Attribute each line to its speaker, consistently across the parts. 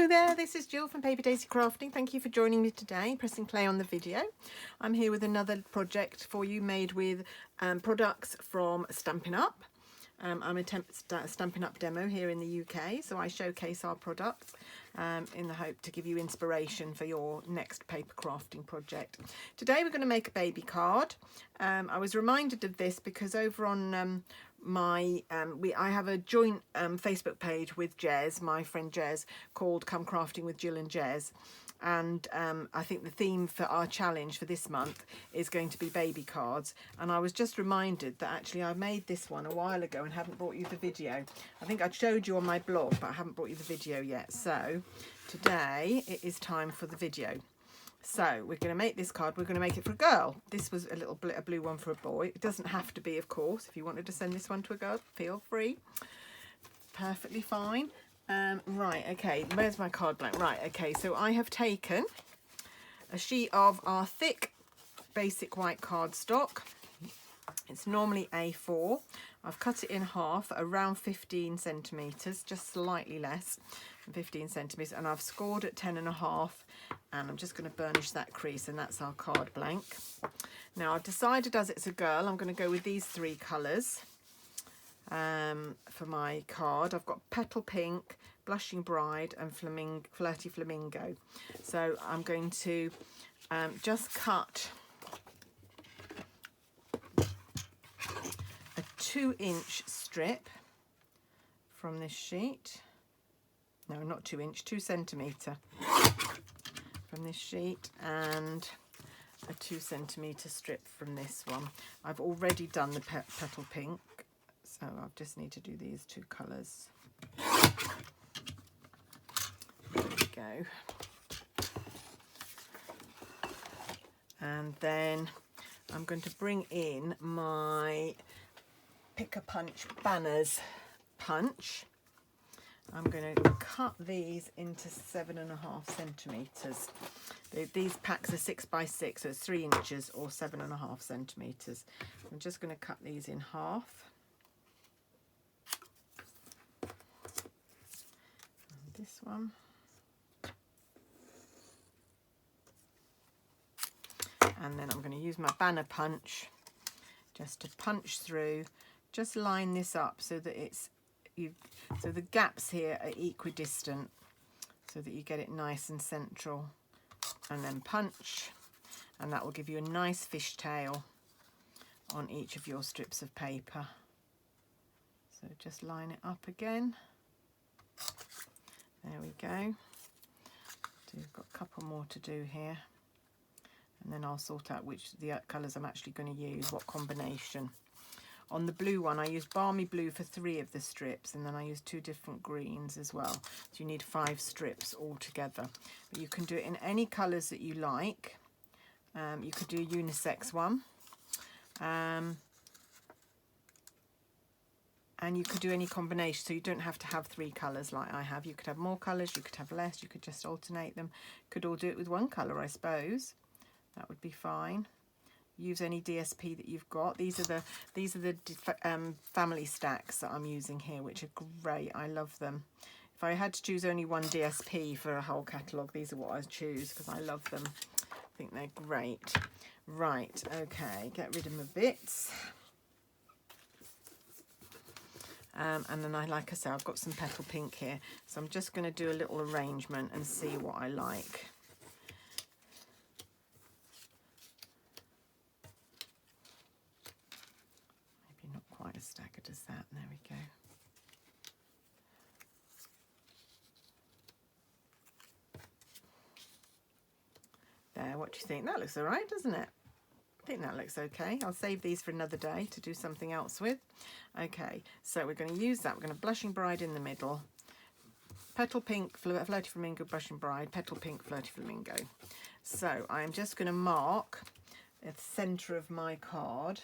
Speaker 1: there, this is Jill from Paper Daisy Crafting. Thank you for joining me today, pressing play on the video. I'm here with another project for you made with products from Stampin Up. I'm a Stampin Up demo here in the UK, so I showcase our products in the hope to give you inspiration for your next paper crafting project. Today we're going to make a baby card. I was reminded of this because over on I have a joint Facebook page with Jez, my friend Jez, called Come Crafting with Jill and Jez. And I think the theme for our challenge for this month is going to be baby cards. And I was just reminded that actually I made this one a while ago and haven't brought you the video. I think I showed you on my blog, but I haven't brought you the video yet. So today it is time for the video. So we're going to make this card. We're going to make it for a girl. This was a blue one for a boy. It doesn't have to be, of course. If you wanted to send this one to a girl, feel free. Perfectly fine. Right, okay, where's my card blank? Right, okay, so I have taken a sheet of our thick basic white cardstock. It's normally A4. I've cut it in half, around 15 centimetres, just slightly less than 15 centimetres, and I've scored at 10.5, and I'm just going to burnish that crease, and that's our card blank. Now I've decided, as it's a girl, I'm going to go with these three colours for my card. I've got Petal Pink, Blushing Bride and Flirty Flamingo. So I'm going to just cut a 2-inch strip from this sheet. No, not 2 inch, 2 centimetre from this sheet, and a 2 centimetre strip from this one. I've already done the Petal Pink, so I just need to do these two colours. There we go. And then I'm going to bring in my Pick a Punch Banners punch. I'm going to cut these into 7.5 centimetres. These packs are 6 by 6, so it's 3 inches or 7.5 centimetres. I'm just going to cut these in half. And this one. And then I'm going to use my banner punch just to punch through. Just line this up so that so the gaps here are equidistant, so that you get it nice and central, and then punch, and that will give you a nice fishtail on each of your strips of paper. So just line it up again. There we go. So we've got a couple more to do here, and then I'll sort out which the colours I'm actually going to use, what combination. On the blue one, I used Balmy Blue for 3 of the strips, and then I used 2 different greens as well. So you need 5 strips altogether. But you can do it in any colours that you like. You could do a unisex one. And you could do any combination, so you don't have to have 3 colours like I have. You could have more colours, you could have less, you could just alternate them. You could all do it with 1 colour, I suppose. That would be fine. Use any DSP that you've got. These are the family stacks that I'm using here, which are great. I love them. If I had to choose only one DSP for a whole catalogue, these are what I'd choose because I love them. I think they're great. Right, okay, get rid of my bits. And then like I say, I've got some Petal Pink here, so I'm just going to do a little arrangement and see what I like. Quite as staggered as that. There we go. There, what do you think? That looks all right, doesn't it? I think that looks okay. I'll save these for another day to do something else with. Okay, so we're going to use that. We're going to Blushing Bride in the middle. Petal Pink, Flirty Flamingo, Blushing Bride, Petal Pink, Flirty Flamingo. So I'm just going to mark the centre of my card.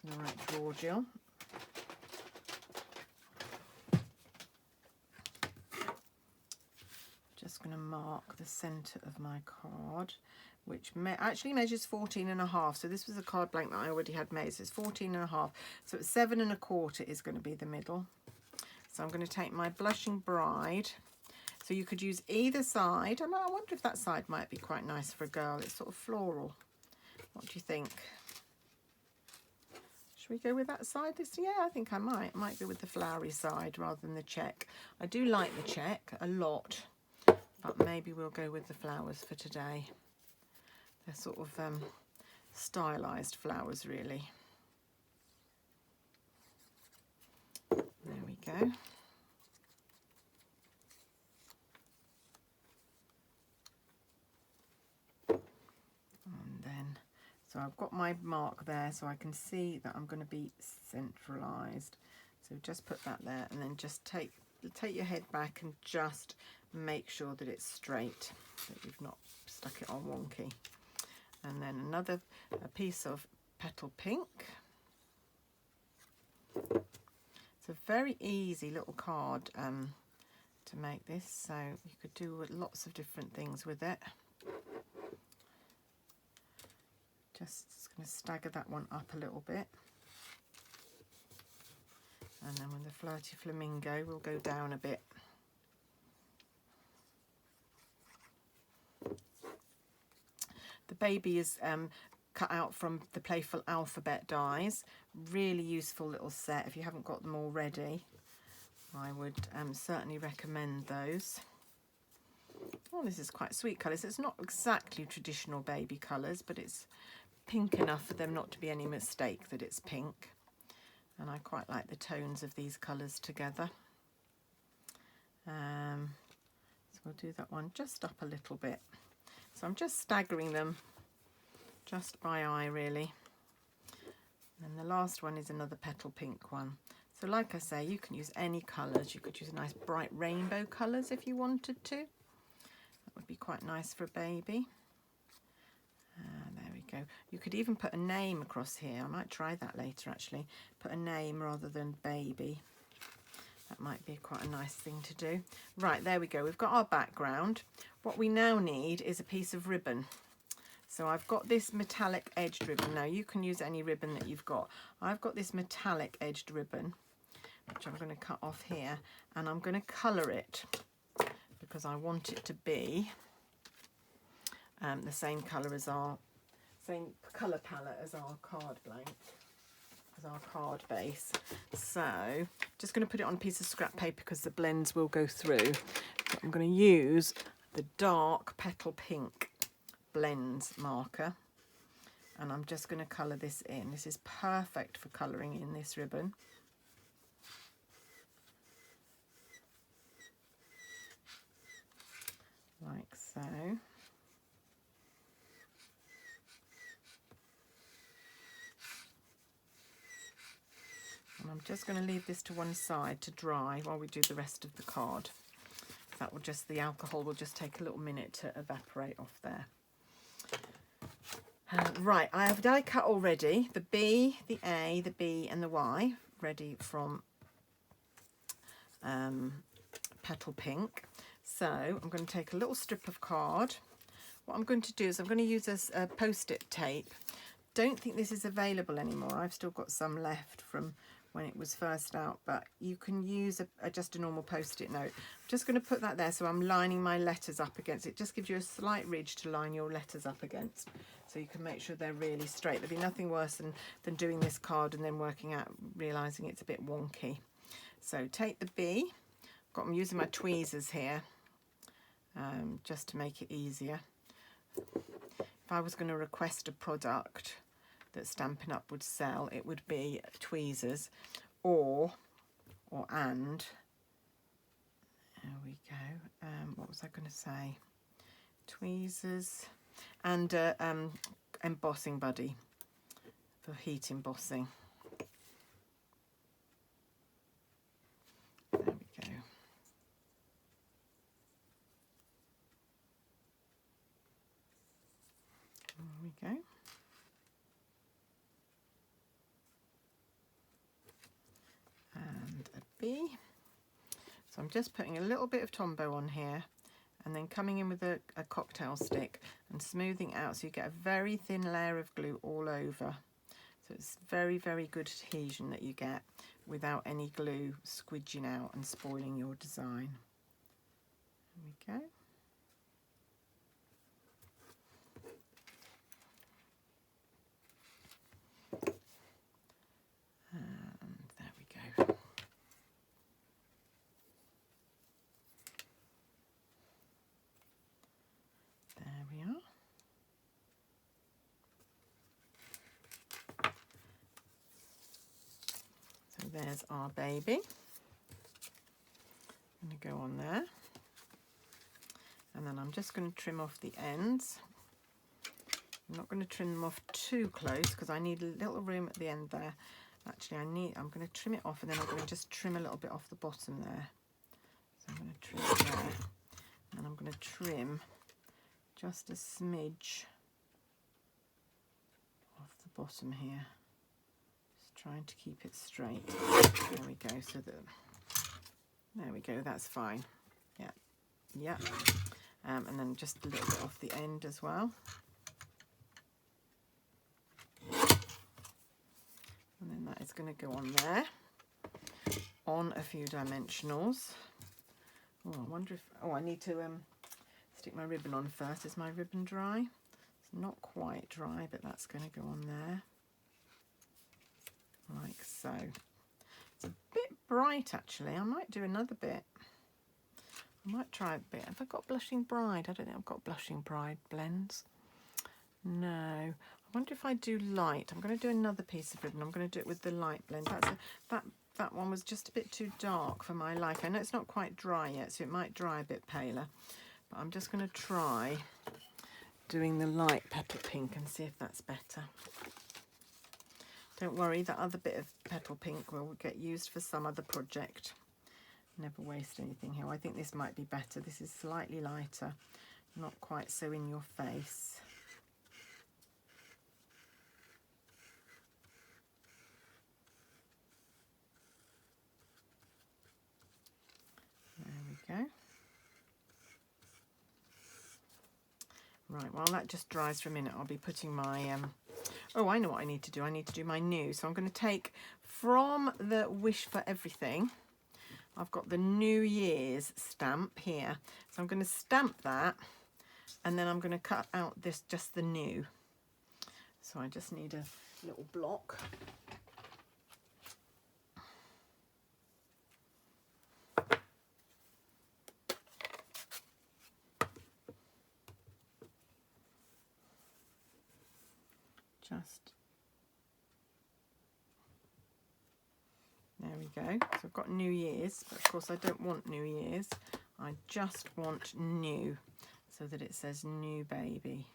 Speaker 1: The right drawer, Jill. Just going to mark the centre of my card, which actually measures 14.5. So this was a card blank that I already had made, so it's 14.5. So it's 7.25 is going to be the middle. So I'm going to take my Blushing Bride. So you could use either side. I wonder if that side might be quite nice for a girl. It's sort of floral. What do you think? Should we go with that side? Yeah, I think I might go with the flowery side rather than the check. I do like the check a lot, but maybe we'll go with the flowers for today. They're sort of stylized flowers, really. There we go. And then, so I've got my mark there, so I can see that I'm going to be centralized. So just put that there, and then just take your head back and just make sure that it's straight, that you've not stuck it on wonky. And then a piece of Petal Pink. It's a very easy little card to make this, so you could do lots of different things with it. Just going to stagger that one up a little bit. And then with the Flirty Flamingo, we'll go down a bit. The baby is cut out from the Playful Alphabet dies. Really useful little set. If you haven't got them already, I would certainly recommend those. Oh, this is quite sweet colours. It's not exactly traditional baby colours, but it's pink enough for them not to be any mistake that it's pink. And I quite like the tones of these colours together. So we'll do that one just up a little bit. So I'm just staggering them just by eye, really. And the last one is another Petal Pink one. So like I say, you can use any colours. You could use nice bright rainbow colours if you wanted to. That would be quite nice for a baby. There we go. You could even put a name across here. I might try that later, actually. Put a name rather than baby. That might be quite a nice thing to do. Right, there we go. We've got our background. What we now need is a piece of ribbon. So I've got this metallic edged ribbon. Now you can use any ribbon that you've got. I've got this metallic edged ribbon, which I'm going to cut off here, and I'm going to colour it because I want it to be the same colour as same colour palette as our card blank, as our card base. So just going to put it on a piece of scrap paper because the blends will go through. But I'm going to use the dark Petal Pink blends marker, and I'm just going to colour this in. This is perfect for colouring in this ribbon. Like so. And I'm just going to leave this to one side to dry while we do the rest of the card. That will just, the alcohol will just take a little minute to evaporate off there. Right, I have die cut already the B, the A, the B and the Y ready from Petal Pink. So I'm going to take a little strip of card. What I'm going to do is I'm going to use a post-it tape. Don't think this is available anymore. I've still got some left from when it was first out, but you can use just a normal post-it note. I'm just going to put that there so I'm lining my letters up against it. Just gives you a slight ridge to line your letters up against, so you can make sure they're really straight. There'd be nothing worse than doing this card and then working out, realising it's a bit wonky. So take the B. I'm using my tweezers here just to make it easier. If I was going to request a product that Stampin' Up would sell, it would be tweezers or there we go, what was I going to say, tweezers and embossing buddy for heat embossing. There we go. There we go. And a B. So I'm just putting a little bit of Tombow on here and then coming in with a cocktail stick and smoothing out so you get a very thin layer of glue all over. So it's very, very good adhesion that you get. without any glue squidging out and spoiling your design. There we go. And there we go. There we are. So there's our baby. I'm going to go on there. And then I'm just going to trim off the ends. I'm not going to trim them off too close because I need a little room at the end there. Actually, I'm going to trim it off, and then I'm going to just trim a little bit off the bottom there. So I'm going to trim it there. And I'm going to trim just a smidge off the bottom here. Just trying to keep it straight. There we go. So that, there we go. That's fine. Yeah. Yeah. And then just a little bit off the end as well. And then that is going to go on there, on a few dimensionals. Oh, I wonder if, oh, I need to stick my ribbon on first. Is my ribbon dry? It's not quite dry, but that's going to go on there, like so. It's a bit bright, actually. I might do another bit. I might try a bit. Have I got Blushing Bride? I don't think I've got Blushing Bride blends. No. I wonder if I do light. I'm going to do another piece of ribbon. I'm going to do it with the light blend. That one was just a bit too dark for my like. I know it's not quite dry yet, so it might dry a bit paler. But I'm just going to try doing the light petal pink and see if that's better. Don't worry, that other bit of petal pink will get used for some other project. Never waste anything here. I think this might be better. This is slightly lighter, not quite so in your face. There we go. Right, while that just dries for a minute, I'll be putting my, oh, I know what I need to do. I need to do my new. So I'm going to take from the Wish for Everything, I've got the New Year's stamp here. So I'm going to stamp that, and then I'm going to cut out this, just the new. So I just need a little block. Just, there we go. So I've got New Year's, but of course I don't want New Year's. I just want new, so that it says new baby.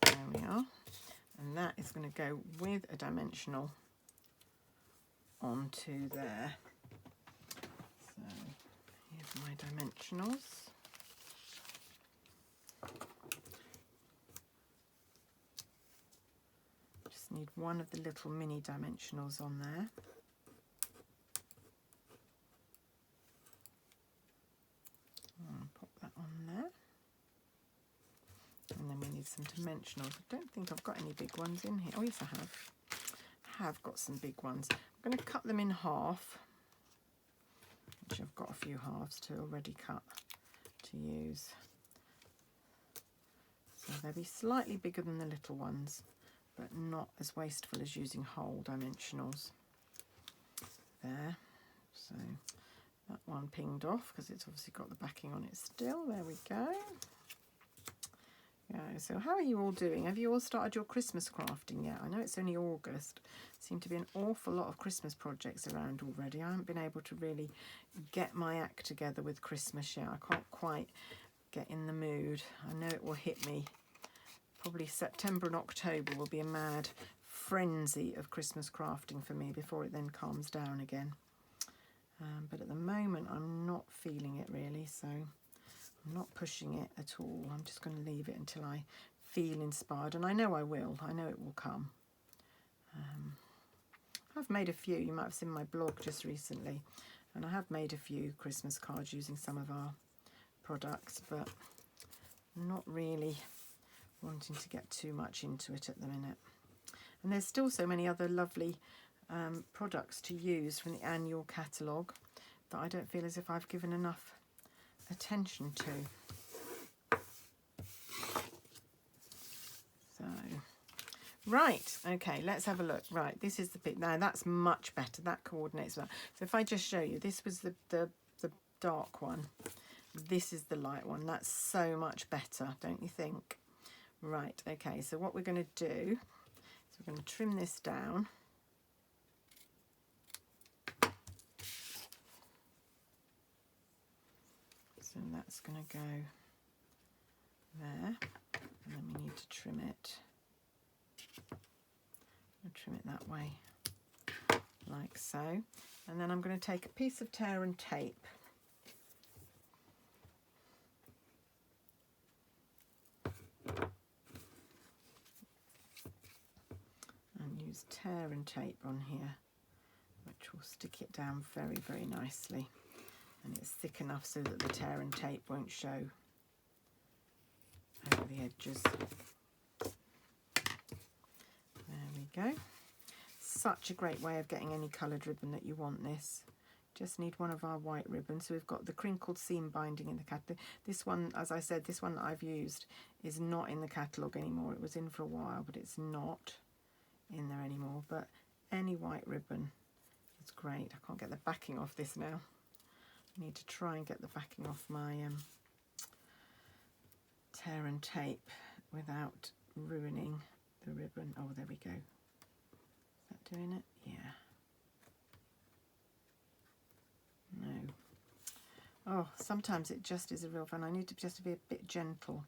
Speaker 1: There we are. And that is going to go with a dimensional onto there. So here's my dimensionals. Just need one of the little mini dimensionals on there. I'll pop that on there. And then we need some dimensionals. I don't think I've got any big ones in here. Oh yes, I have. I have got some big ones. I'm going to cut them in half, which I've got a few halves to already cut to use. So they'll be slightly bigger than the little ones, but not as wasteful as using whole dimensionals. There. So that one pinged off because it's obviously got the backing on it still. There we go. Yeah, so how are you all doing? Have you all started your Christmas crafting yet? I know it's only August. Seem to be an awful lot of Christmas projects around already. I haven't been able to really get my act together with Christmas yet. I can't quite get in the mood. I know it will hit me. Probably September and October will be a mad frenzy of Christmas crafting for me before it then calms down again. But at the moment I'm not feeling it really, so I'm not pushing it at all. I'm just going to leave it until I feel inspired, and I know I will. I know it will come. I've made a few. You might have seen my blog just recently, and I have made a few Christmas cards using some of our products, but I'm not really wanting to get too much into it at the minute. And there's still so many other lovely products to use from the annual catalogue that I don't feel as if I've given enough attention to. So, right, okay, let's have a look. Right, this is the bit. Now that's much better. That coordinates well. So if I just show you, this was the dark one. This is the light one. That's so much better, don't you think? Right, okay, so what we're going to do is we're going to trim this down. So that's going to go there, and then we need to trim it. I'll trim it that way, like so. And then I'm going to take a piece of tear and tape. And use tear and tape on here, which will stick it down very, very nicely. And it's thick enough so that the tear and tape won't show over the edges. There we go. Such a great way of getting any coloured ribbon that you want this. Just need one of our white ribbons. So we've got the crinkled seam binding in the catalogue. This one, as I said, this one that I've used is not in the catalogue anymore. It was in for a while, but it's not in there anymore. But any white ribbon is great. I can't get the backing off this now. I need to try and get the backing off my tear and tape without ruining the ribbon. Oh, there we go. Is that doing it? Yeah. No. Oh, sometimes it just is a real fun. I need to just be a bit gentle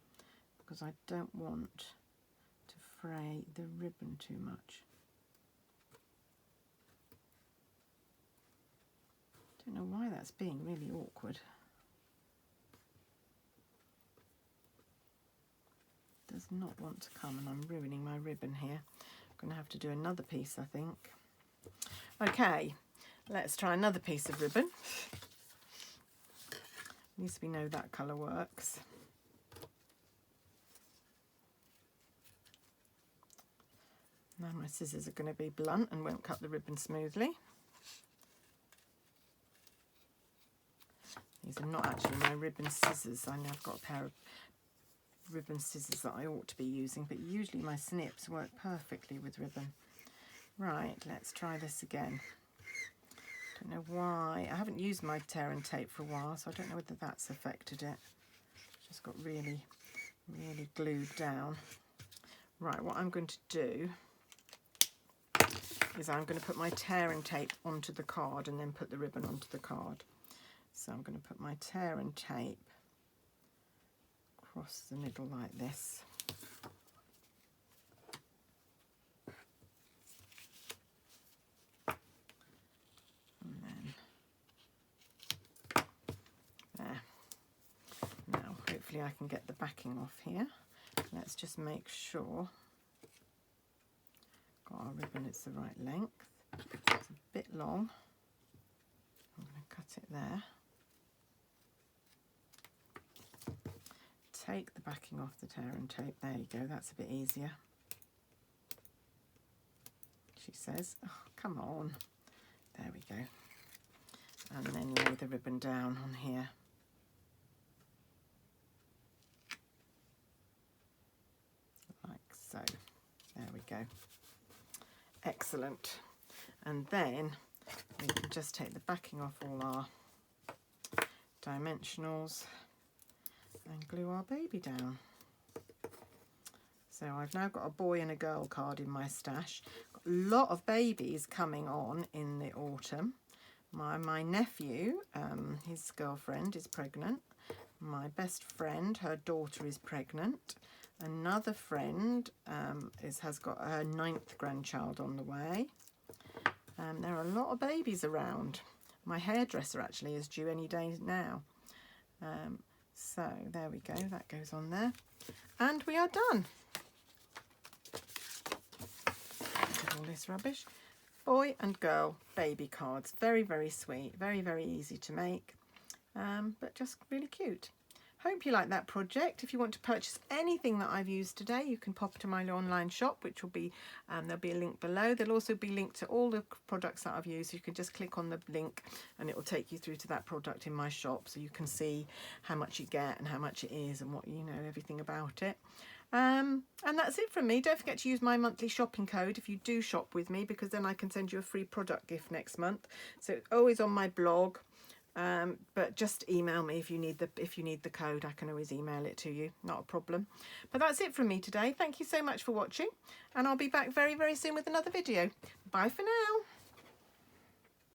Speaker 1: because I don't want to fray the ribbon too much. Don't know why that's being really awkward. Does not want to come, and I'm ruining my ribbon here. I'm going to have to do another piece, I think. Okay, let's try another piece of ribbon. At least we know that colour works. Now my scissors are going to be blunt and won't cut the ribbon smoothly. These are not actually my ribbon scissors. I know I've got a pair of ribbon scissors that I ought to be using, but usually my snips work perfectly with ribbon. Right, let's try this again. Don't know why. I haven't used my tear and tape for a while, so I don't know whether that's affected it. It's just got really, really glued down. Right, what I'm going to do is I'm going to put my tear and tape onto the card and then put the ribbon onto the card. So I'm going to put my tear and tape across the middle like this. And then there. Now hopefully I can get the backing off here. Let's just make sure got our ribbon, it's the right length. It's a bit long. I'm going to cut it there. Take the backing off the tear and tape. There you go, that's a bit easier. She says, oh, come on. There we go. And then lay the ribbon down on here. Like so. There we go. Excellent. And then we can just take the backing off all our dimensionals and glue our baby down. So I've now got a boy and a girl card in my stash. Got a lot of babies coming on in the autumn. My nephew, his girlfriend is pregnant. My best friend, her daughter is pregnant. Another friend has got her 9th grandchild on the way. There are a lot of babies around. My hairdresser actually is due any day now. So there we go, that goes on there. And we are done. Look at all this rubbish. Boy and girl baby cards. Very, very sweet. Very, very easy to make. But just really cute. Hope you like that project. If you want to purchase anything that I've used today, you can pop to my online shop, which will be, there'll be a link below. There'll also be linked to all the products that I've used. You can just click on the link and it will take you through to that product in my shop, so you can see how much you get and how much it is and what, you know, everything about it. And that's it from me. Don't forget to use my monthly shopping code if you do shop with me, because then I can send you a free product gift next month. So it's always on my blog. But just email me if you need the code. I can always email it to you, not a problem. But that's it from me today. Thank you so much for watching, and I'll be back very, very soon with another video. Bye for now.